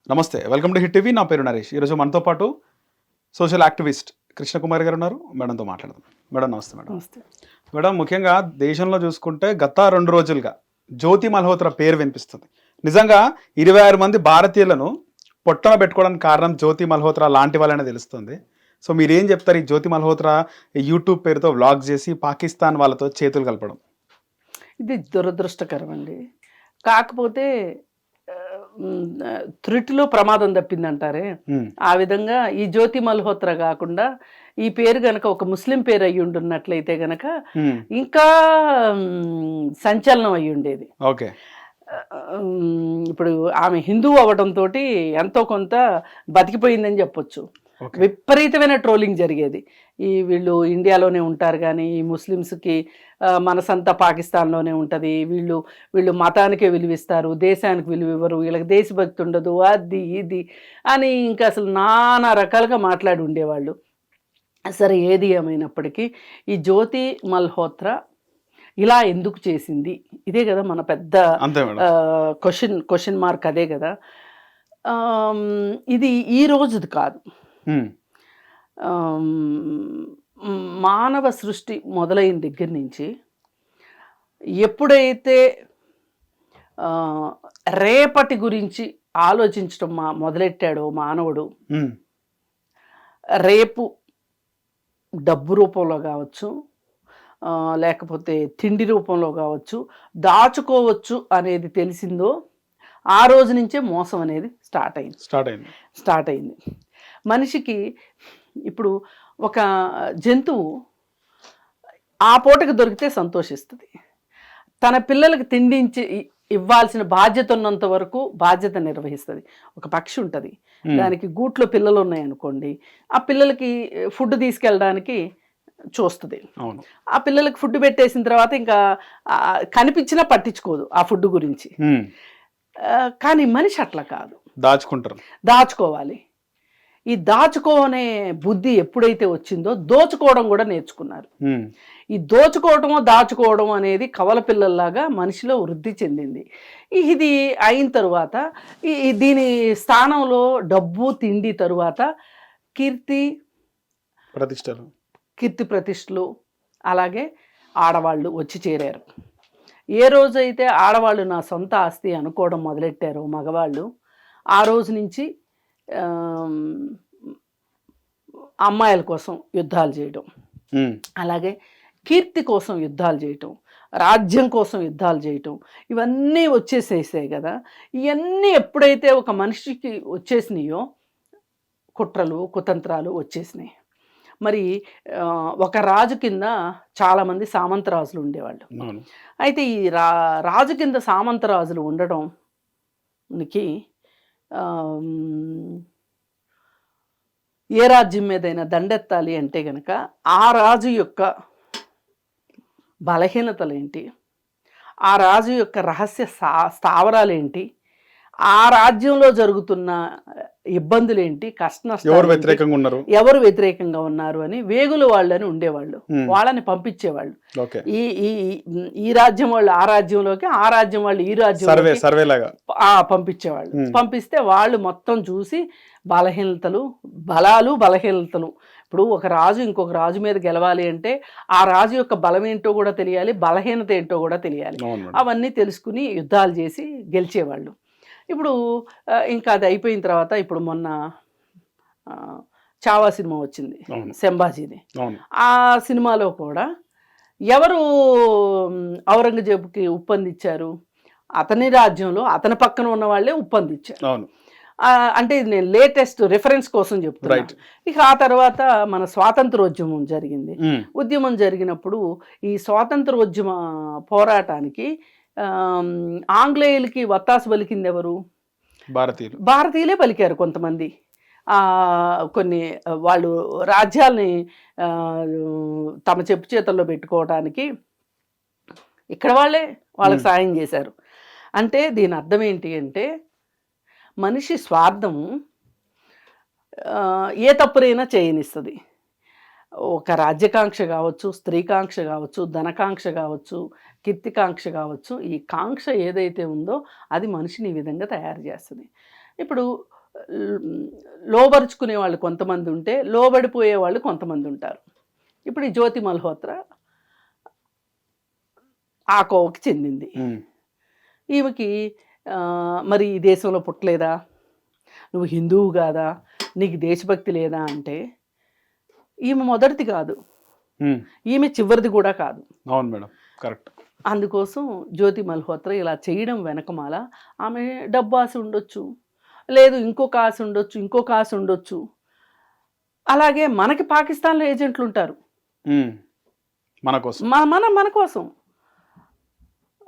నమస్తే, welcome to hit TV. నా పేరు నరేష్. ఈరోజు మనతో పాటు సోషల్ యాక్టివిస్ట్ కృష్ణకుమారి గారు ఉన్నారు. మేడంతో మాట్లాడదాం. మేడం నమస్తే. మేడం నమస్తే. మేడం, ముఖ్యంగా దేశంలో చూసుకుంటే గత 2 రోజులుగా జ్యోతి మల్హోత్రా పేరు వినిపిస్తుంది. నిజంగా 26 మంది భారతీయులను పొట్టన పెట్టుకోవడానికి కారణం జ్యోతి మల్హోత్రా లాంటి వాళ్ళనే తెలుస్తుంది. సో మీరేం చెప్తారు? ఈ జ్యోతి మల్హోత్రా యూట్యూబ్ పేరుతో వ్లాగ్ చేసి పాకిస్తాన్ వాళ్ళతో చేతులు కలపడం ఇది దురదృష్టకరం అండి. కాకపోతే త్రుటిలో ప్రమాదం తప్పిందంటారే, ఆ విధంగా ఈ జ్యోతి మల్హోత్రా కాకుండా ఈ పేరు గనక ఒక ముస్లిం పేరు అయ్యి ఉండున్నట్లయితే గనక ఇంకా సంచలనం అయ్యి ఉండేది. ఓకే. ఇప్పుడు ఆమె హిందూ అవ్వడంతో ఎంతో కొంత బతికిపోయిందని చెప్పొచ్చు. విపరీతమైన ట్రోలింగ్ జరిగేది. వీళ్ళు ఇండియాలోనే ఉంటారు కానీ ఈ ముస్లిమ్స్కి మనసంతా పాకిస్తాన్లోనే ఉంటుంది, వీళ్ళు మతానికే విలువిస్తారు, దేశానికి విలువ ఇవ్వరు, వీళ్ళకి దేశభక్తి ఉండదు, అది ఇది అని ఇంకా అసలు నానా రకాలుగా మాట్లాడి ఉండేవాళ్ళు. సరే, ఏది ఏమైనప్పటికీ ఈ జ్యోతి మల్హోత్రా ఇలా ఎందుకు చేసింది, ఇదే కదా మన పెద్ద క్వశ్చన్ మార్క్. అదే కదా. ఇది ఈ రోజుది కాదు. మానవ సృష్టి మొదలైన దగ్గర నుంచి ఎప్పుడైతే రేపటి గురించి ఆలోచించడం మొదలెట్టాడో మానవుడు, రేపు డబ్బు రూపంలో కావచ్చు, లేకపోతే తిండి రూపంలో కావచ్చు, దాచుకోవచ్చు అనేది తెలిసిందో ఆ రోజు నుంచే మోసం అనేది స్టార్ట్ అయింది. మనిషికి ఇప్పుడు ఒక జంతువు ఆ పూటకి దొరికితే సంతోషిస్తుంది. తన పిల్లలకి తిండించి ఇవ్వాల్సిన బాధ్యత ఉన్నంత వరకు బాధ్యత నిర్వహిస్తుంది. ఒక పక్షి ఉంటుంది, దానికి గూట్లో పిల్లలు ఉన్నాయనుకోండి, ఆ పిల్లలకి ఫుడ్ తీసుకెళ్ళడానికి చూస్తుంది. ఆ పిల్లలకి ఫుడ్ పెట్టేసిన తర్వాత ఇంకా కనిపించినా పట్టించుకోదు ఆ ఫుడ్ గురించి. కానీ మనిషి అట్లా కాదు, దాచుకోవాలి. ఈ దాచుకోనే బుద్ధి ఎప్పుడైతే వచ్చిందో దోచుకోవడం కూడా నేర్చుకున్నారు. ఈ దాచుకోవడం అనేది కవల పిల్లల్లాగా మనిషిలో వృద్ధి చెందింది. ఇది అయిన తరువాత దీని స్థానంలో డబ్బు తిండి తరువాత కీర్తి ప్రతిష్టలు, అలాగే ఆడవాళ్ళు వచ్చి చేరారు. ఏ రోజైతే ఆడవాళ్ళు నా సొంత ఆస్తి అనుకోవడం మొదలెట్టారో మగవాళ్ళు, ఆ రోజు నుంచి అమ్మాయిల కోసం యుద్ధాలు చేయడం, అలాగే కీర్తి కోసం యుద్ధాలు చేయటం, రాజ్యం కోసం యుద్ధాలు చేయటం, ఇవన్నీ వచ్చేసేసాయి కదా. ఇవన్నీ ఎప్పుడైతే ఒక మనిషికి వచ్చేసినాయో కుట్రలు కుతంత్రాలు వచ్చేసినాయి. మరి ఒక రాజు కింద చాలామంది సామంతరాజులు ఉండేవాళ్ళు. అయితే ఈ రాజు కింద సామంతరాజులు ఉండడానికి ఏ రాజ్యం మీదైనా దండెత్తాలి అంటే గనక ఆ రాజు యొక్క బలహీనతలేంటి, ఆ రాజు యొక్క రహస్య స్థావరాలేంటి, ఆ రాజ్యంలో జరుగుతున్న ఇబ్బందులేంటి, ఎవరు వ్యతిరేకంగా ఉన్నారు అని వేగుల వాళ్ళని ఉండేవాళ్ళు. వాళ్ళని పంపించేవాళ్ళు. ఈ రాజ్యం వాళ్ళు ఆ రాజ్యంలోకి, ఆ రాజ్యం వాళ్ళు ఈ రాజ్యం పంపించేవాళ్ళు. పంపిస్తే వాళ్ళు మొత్తం చూసి బలహీనతలు. ఇప్పుడు ఒక రాజు ఇంకొక రాజు మీద గెలవాలి అంటే ఆ రాజు యొక్క బలం ఏంటో కూడా తెలియాలి, బలహీనత ఏంటో కూడా తెలియాలి. అవన్నీ తెలుసుకుని యుద్ధాలు చేసి గెలిచేవాళ్ళు. ఇప్పుడు ఇంకా అది అయిపోయిన తర్వాత ఇప్పుడు మొన్న చావా సినిమా వచ్చింది, సంభాజీది. ఆ సినిమాలో కూడా ఎవరు ఔరంగజేబుకి ఉప్పందించారు? అతని రాజ్యంలో అతని పక్కన ఉన్న వాళ్ళే ఉప్పందించారు. అంటే ఇది నేను లేటెస్ట్ రిఫరెన్స్ కోసం చెప్తున్నాను. ఇక ఆ తర్వాత మన స్వాతంత్రోద్యమం జరిగింది. ఉద్యమం జరిగినప్పుడు ఈ స్వాతంత్రోద్యమ పోరాటానికి ఆంగ్లేయులకి వత్తాసు పలికింది ఎవరు? భారతీయులే పలికారు. కొంతమంది కొన్ని వాళ్ళు రాజ్యాల్ని తమ చెప్పు చేతుల్లో పెట్టుకోవడానికి ఇక్కడ వాళ్ళకి సాయం చేశారు. అంటే దీని అర్థం ఏంటి అంటే మనిషి స్వార్థము ఏ తప్పునైనా చేయనిస్తుంది. ఒక రాజ్యకాంక్ష కావచ్చు, స్త్రీకాంక్ష కావచ్చు, ధనకాంక్ష కావచ్చు, కీర్తికాంక్ష కావచ్చు, ఈ కాంక్ష ఏదైతే ఉందో అది మనిషిని ఈ విధంగా తయారు చేస్తుంది. ఇప్పుడు లోబరుచుకునే వాళ్ళు కొంతమంది ఉంటే లోబడిపోయే వాళ్ళు కొంతమంది ఉంటారు. ఇప్పుడు ఈ జ్యోతి మల్హోత్రా ఆ కోవకి చెందింది. ఈమెకి మరి ఈ దేశంలో పుట్టలేదా, నువ్వు హిందువు కాదా, నీకు దేశభక్తి లేదా అంటే ఈమె మొదటిది కాదు, ఈమె చివరిది కూడా కాదు. అవును మేడం, కరెక్ట్. అందుకోసం జ్యోతి మల్హోత్రా ఇలా చేయడం వెనకమాల ఆమె డబ్బు ఆశ ఉండొచ్చు, లేదు ఇంకొక ఆశ ఉండొచ్చు, ఇంకొక ఆశ ఉండొచ్చు. అలాగే మనకి పాకిస్తాన్లో ఏజెంట్లు ఉంటారు మన కోసం, మన కోసం.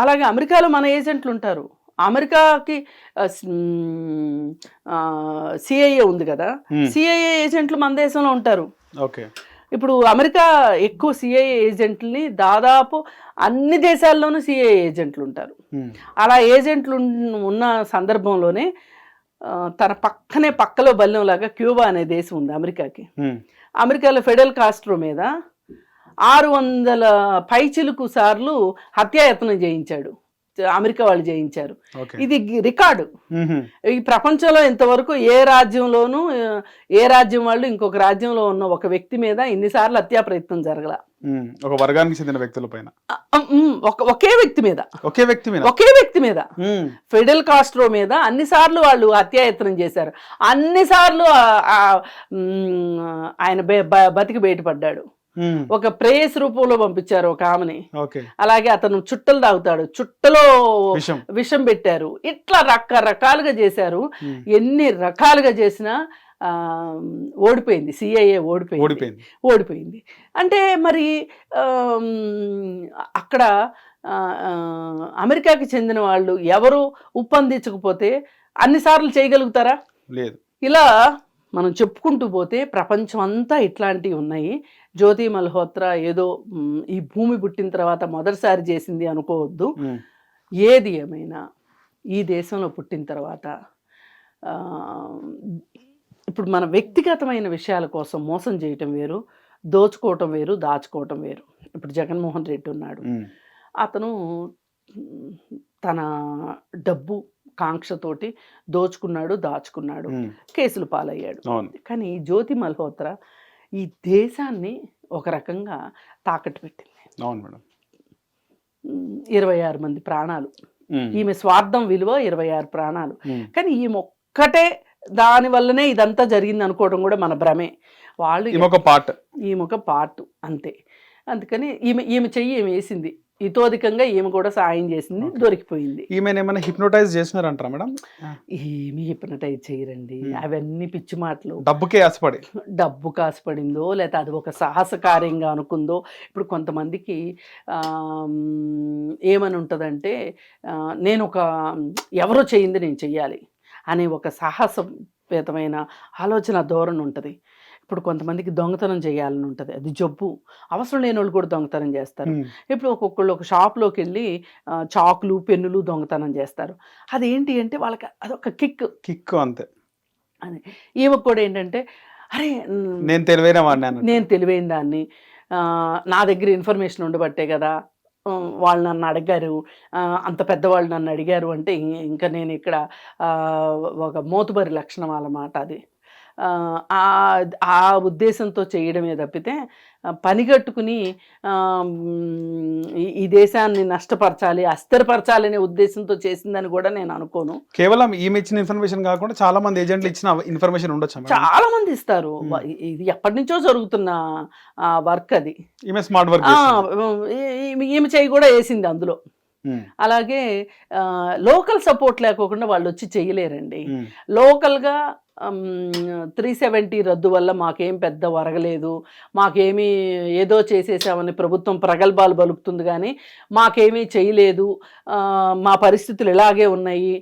అలాగే అమెరికాలో మన ఏజెంట్లు ఉంటారు. అమెరికాకి సిఐఏ ఉంది కదా, సిఐఏ ఏజెంట్లు మన దేశంలో ఉంటారు. ఓకే. ఇప్పుడు అమెరికా ఎక్కువ సిఐఏ ఏజెంట్లని దాదాపు అన్ని దేశాల్లోనూ సిఐఏ ఏజెంట్లు ఉంటారు. అలా ఏజెంట్లు ఉన్న సందర్భంలోనే తన పక్కలో బల్లెంలాగా క్యూబా అనే దేశం ఉంది అమెరికాకి. అమెరికాలో ఫిడెల్ కాస్ట్రో మీద 600 పైచిలుకు సార్లు హత్యాయత్నం చేయించాడు, అమెరికా వాళ్ళు చేయించారు. ఇది రికార్డు. ఈ ప్రపంచంలో ఇంతవరకు ఏ రాజ్యంలోనూ ఏ రాజ్యం వాళ్ళు ఇంకొక రాజ్యంలో ఉన్న ఒక వ్యక్తి మీద ఇన్నిసార్లు హత్యా ప్రయత్నం జరగల. ఒక వర్గానికి చెందిన వ్యక్తుల పైన ఒకే వ్యక్తి మీద ఫిడెల్ కాస్ట్రో మీద అన్నిసార్లు వాళ్ళు హత్యాయత్నం చేశారు. అన్నిసార్లు ఆయన బతికి బయటపడ్డాడు. ఒక ప్రేయస్ రూపంలో పంపించారు ఒక ఆమెని. అలాగే అతను చుట్టలు తాగుతాడు, చుట్టలో విషం పెట్టారు. ఇట్లా రకరకాలుగా చేశారు. ఎన్ని రకాలుగా చేసినా ఓడిపోయింది, సిఐఏ ఓడిపోయింది. అంటే మరి అక్కడ అమెరికాకి చెందిన వాళ్ళు ఎవరు ఉప్పందించకపోతే అన్నిసార్లు చేయగలుగుతారా? లేదు. ఇలా మనం చెప్పుకుంటూ పోతే ప్రపంచం అంతా ఇట్లాంటివి ఉన్నాయి. జ్యోతి మల్హోత్రా ఏదో ఈ భూమి పుట్టిన తర్వాత మొదటిసారి చేసింది అనుకోవద్దు. ఏది ఏమైనా ఈ దేశంలో పుట్టిన తర్వాత ఇప్పుడు మన వ్యక్తిగతమైన విషయాల కోసం మోసం చేయటం వేరు, దోచుకోవటం వేరు, దాచుకోవటం వేరు. ఇప్పుడు జగన్మోహన్ రెడ్డి ఉన్నాడు, అతను తన డబ్బు కాంక్షతోటి దోచుకున్నాడు, దాచుకున్నాడు, కేసులు పాలయ్యాడు. కానీ జ్యోతి మల్హోత్రా ఈ దేశాన్ని ఒక రకంగా తాకట్టు పెట్టింది. 26 మంది ప్రాణాలు, ఈమె స్వార్థం విలువ 26 ప్రాణాలు. కానీ ఈమె ఒక్కటే దాని వల్లనే ఇదంతా జరిగింది అనుకోవడం కూడా మన భ్రమే. వాళ్ళు ఈమె పార్ట్ అంతే. అందుకని ఈమె చెయ్యి ఏమి వేసింది, ఇతోధికంగా ఈమె కూడా సాయం చేసింది, దొరికిపోయింది. ఈమెనేమైనా హిప్నోటైజ్ చేసినారంటారా మేడం? ఏమి హిప్నటైజ్ చేయరండి, అవన్నీ పిచ్చి మాటలు. డబ్బు కాసుపడిందో లేకపోతే అది ఒక సాహస కార్యంగా అనుకుందో. ఇప్పుడు కొంతమందికి ఏమని ఉంటుందంటే, నేను ఎవరో చేయింది నేను చెయ్యాలి అనే ఒక సాహసపేతమైన ఆలోచన ధోరణి ఉంటుంది. ఇప్పుడు కొంతమందికి దొంగతనం చేయాలని ఉంటుంది, అది జబ్బు. అవసరం లేని వాళ్ళు కూడా దొంగతనం చేస్తారు. ఇప్పుడు ఒక్కొక్కళ్ళు ఒక షాప్లోకి వెళ్ళి చాకులు, పెన్నులు దొంగతనం చేస్తారు. అదేంటి అంటే వాళ్ళకి అదొక కిక్ అంతే. అది ఈమె కూడా ఏంటంటే, అరే నేను తెలివైన దాన్ని, నా దగ్గర ఇన్ఫర్మేషన్ ఉండబట్టే కదా వాళ్ళు నన్ను అడిగారు, అంత పెద్దవాళ్ళు నన్ను అడిగారు అంటే ఇంకా నేను ఇక్కడ ఒక మోతుబరి లక్షణం అన్నమాట. అది ఆ ఉద్దేశంతో చేయడమే తప్పితే పనిగట్టుకుని ఈ దేశాన్ని నష్టపరచాలి, అస్థిరపరచాలి అనే ఉద్దేశంతో చేసిందని కూడా నేను అనుకోను. కేవలం ఈమె ఇచ్చిన ఇన్ఫర్మేషన్ కాకుండా చాలా మంది ఏజెంట్లు ఇచ్చిన ఇన్ఫర్మేషన్ ఉండొచ్చు, చాలా మంది ఇస్తారు. ఇది ఎప్పటి నుంచో జరుగుతున్న వర్క్. అది ఈమె స్మార్ట్ వర్క్, ఈమె చేయి కూడా వేసింది అందులో. అలాగే లోకల్ సపోర్ట్ లేకోకుండా వాళ్ళు వచ్చి చేయలేరండి. లోకల్గా 370 రద్దు వల్ల మాకేం పెద్ద వరగలేదు, మాకేమీ ఏదో చేసేసామని ప్రభుత్వం ప్రగల్భాలు పలుకుతుంది, కానీ మాకేమీ చేయలేదు, మా పరిస్థితులు ఇలాగే ఉన్నాయి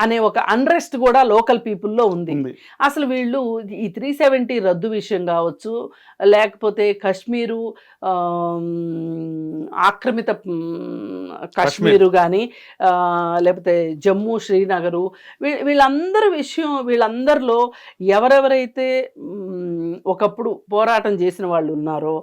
అనే ఒక అన్రెస్ట్ కూడా లోకల్ పీపుల్లో ఉంది. అసలు వీళ్ళు ఈ 370 రద్దు విషయం కావచ్చు, లేకపోతే కశ్మీరు ఆక్రమిత కశ్మీరు కానీ, లేకపోతే జమ్మూ, శ్రీనగరు, వీళ్ళందరిలో ఎవరెవరైతే ఒకప్పుడు పోరాటం చేసిన వాళ్ళు ఉన్నారో,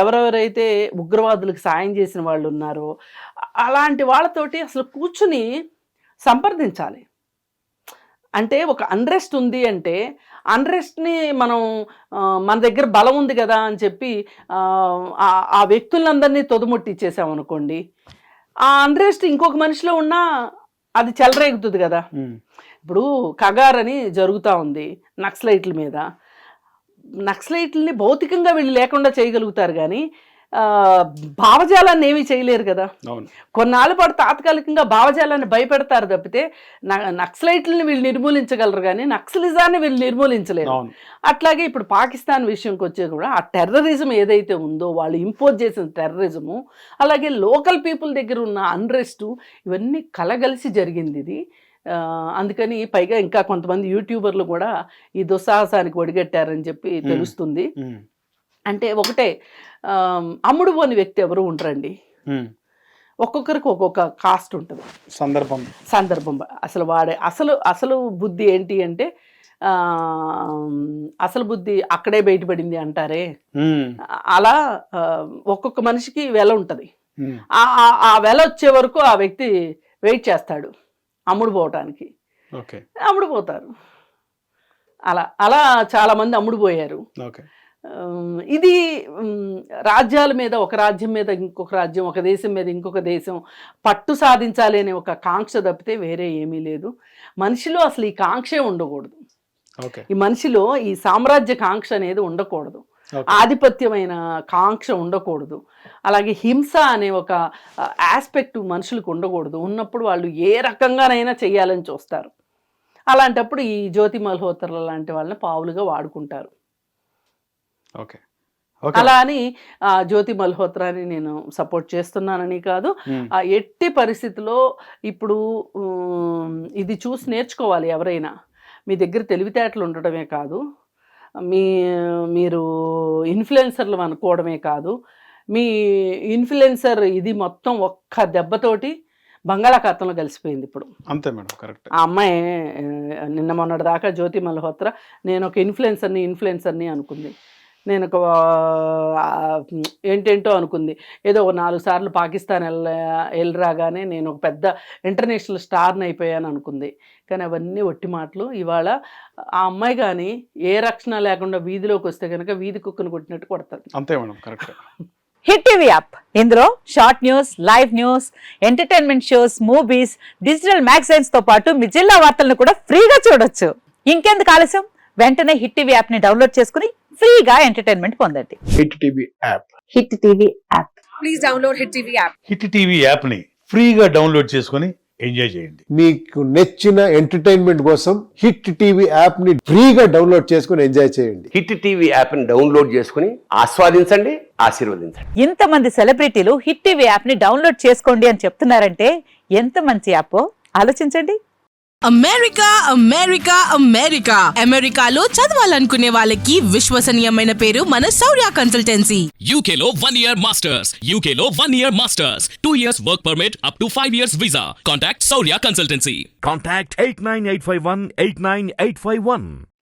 ఎవరెవరైతే ఉగ్రవాదులకు సాయం చేసిన వాళ్ళు ఉన్నారో, అలాంటి వాళ్ళతోటి అసలు కూర్చుని సంప్రదించాలి. అంటే ఒక అన్రెస్ట్ ఉంది అంటే అన్రెస్ట్ని మనం మన దగ్గర బలం ఉంది కదా అని చెప్పి ఆ వ్యక్తులందరినీ తొదుముట్టిచ్చేసాం అనుకోండి, ఆ అన్రెస్ట్ ఇంకొక మనిషిలో ఉన్నా అది చెలరేగుతుంది కదా. ఇప్పుడు కగార్ అని జరుగుతూ ఉంది నక్సలైట్ల మీద. నక్సలైట్లని భౌతికంగా వీళ్ళు లేకుండా చేయగలుగుతారు కానీ భావజాలాన్ని ఏమీ చేయలేరు కదా. కొన్నాళ్ళ పాటు తాత్కాలికంగా భావజాలాన్ని భయపెడతారు తప్పితే నక్సలైట్లని వీళ్ళు నిర్మూలించగలరు కానీ నక్సలిజాన్ని వీళ్ళు నిర్మూలించలేరు. అట్లాగే ఇప్పుడు పాకిస్తాన్ విషయంకి వచ్చే కూడా ఆ టెర్రరిజం ఏదైతే ఉందో, వాళ్ళు ఇంపోజ్ చేసిన టెర్రరిజము, అలాగే లోకల్ పీపుల్ దగ్గర ఉన్న అన్రెస్ట్, ఇవన్నీ కలగలిసి జరిగింది ఇది. అందుకని పైగా ఇంకా కొంతమంది యూట్యూబర్లు కూడా ఈ దుస్సాహసానికి ఒడిగట్టారని చెప్పి తెలుస్తుంది. అంటే ఒకటే, అమ్ముడు పోని వ్యక్తి ఎవరు ఉండరండి. ఒక్కొక్కరికి ఒక్కొక్క కాస్ట్ ఉంటుంది, సందర్భం. అసలు వాడే అసలు బుద్ధి ఏంటి అంటే అసలు బుద్ధి అక్కడే బయటపడింది అంటారే, అలా ఒక్కొక్క మనిషికి వెల ఉంటుంది. ఆ వెల వచ్చే వరకు ఆ వ్యక్తి వెయిట్ చేస్తాడు అమ్ముడు పోవటానికి. అమ్ముడు పోతారు. అలా చాలా మంది అమ్ముడు పోయారు. ఇది రాజ్యాల మీద, ఒక రాజ్యం మీద ఇంకొక రాజ్యం, ఒక దేశం మీద ఇంకొక దేశం పట్టు సాధించాలి అనే ఒక కాంక్ష తప్పితే వేరే ఏమీ లేదు. మనిషిలో అసలు ఈ కాంక్షే ఉండకూడదు. ఈ మనిషిలో ఈ సామ్రాజ్య కాంక్ష అనేది ఉండకూడదు, ఆధిపత్యమైన కాంక్ష ఉండకూడదు, అలాగే హింస అనే ఒక ఆస్పెక్ట్ మనుషులకు ఉండకూడదు. ఉన్నప్పుడు వాళ్ళు ఏ రకంగానైనా చెయ్యాలని చూస్తారు. అలాంటప్పుడు ఈ జ్యోతి మల్హోత్రా లాంటి వాళ్ళని పావులుగా వాడుకుంటారు. అలా అని జ్యోతి మల్హోత్రాని నేను సపోర్ట్ చేస్తున్నానని కాదు. ఎట్టి పరిస్థితిలో ఇప్పుడు ఇది చూసి నేర్చుకోవాలి ఎవరైనా. మీ దగ్గర తెలివితేటలు ఉండటమే కాదు, మీరు ఇన్ఫ్లుయెన్సర్లు అనుకోవడమే కాదు, మీ ఇన్ఫ్లుయెన్సర్ ఇది మొత్తం ఒక్క దెబ్బతోటి బంగాళాఖాతంలో కలిసిపోయింది. ఇప్పుడు అంతే మేడం, కరెక్ట్. ఆ అమ్మాయి నిన్న మొన్నటి దాకా జ్యోతి మల్హోత్రా నేను ఒక ఇన్ఫ్లుయెన్సర్ని అనుకుంది. నేను ఒక ఏంటేంటో అనుకుంది. ఏదో 4 సార్లు పాకిస్తాన్ వెళ్ళరాగానే నేను ఒక పెద్ద ఇంటర్నేషనల్ స్టార్ని అయిపోయాను అనుకుంది. కానీ అవన్నీ ఒట్టి మాటలు. ఇవాళ ఆ అమ్మాయి కానీ ఏ రక్షణ లేకుండా వీధిలోకి వస్తే కనుక వీధి కుక్కను కొట్టినట్టు కొడతారు. అంతే madam, correct. Hit TV app, ఇందులో short news, live news, entertainment shows, movies, digital magazines తో పాటు మీ జిల్లా వార్తలను కూడా ఫ్రీగా చూడొచ్చు. ఇంకెందుకు ఆలస్యం, వెంటనే హిట్ టీవీ యాప్ ని డౌన్లోడ్ చేసుకుని ఫ్రీగా ఎంటర్టైన్మెంట్ పొందండి. Hit TV app. Hit TV app. Please download hit TV app. Hit TV app ని ఫ్రీగా డౌన్లోడ్ చేసుకుని ఎంజాయ్ చేయండి. మీకు నచ్చిన ఎంటర్టైన్మెంట్ కోసం హిట్ టీవీ యాప్ ని ఫ్రీగా డౌన్లోడ్ చేసుకుని ఎంజాయ్ చేయండి. హిట్ టీవీ యాప్ ని డౌన్లోడ్ చేసుకుని ఆస్వాదించండి, ఆశీర్వదించండి. ఇంతమంది సెలబ్రిటీలు హిట్ టీవీ యాప్ ని డౌన్లోడ్ చేసుకోండి అని చెప్తున్నారంటే ఎంత మంచి యాప్ ఆలోచించండి. అమెరికా అమెరికా అమెరికా అమెరికాలో చదవాలనుకునే వాళ్ళకి విశ్వసనీయమైన పేరు మన శౌర్య కన్సల్టెన్సీ. UK లో 1 year masters, UK లో 1 year masters, 2 years work permit up to 5 years visa. Contact Saurya Consultancy. Contact 89851 89851.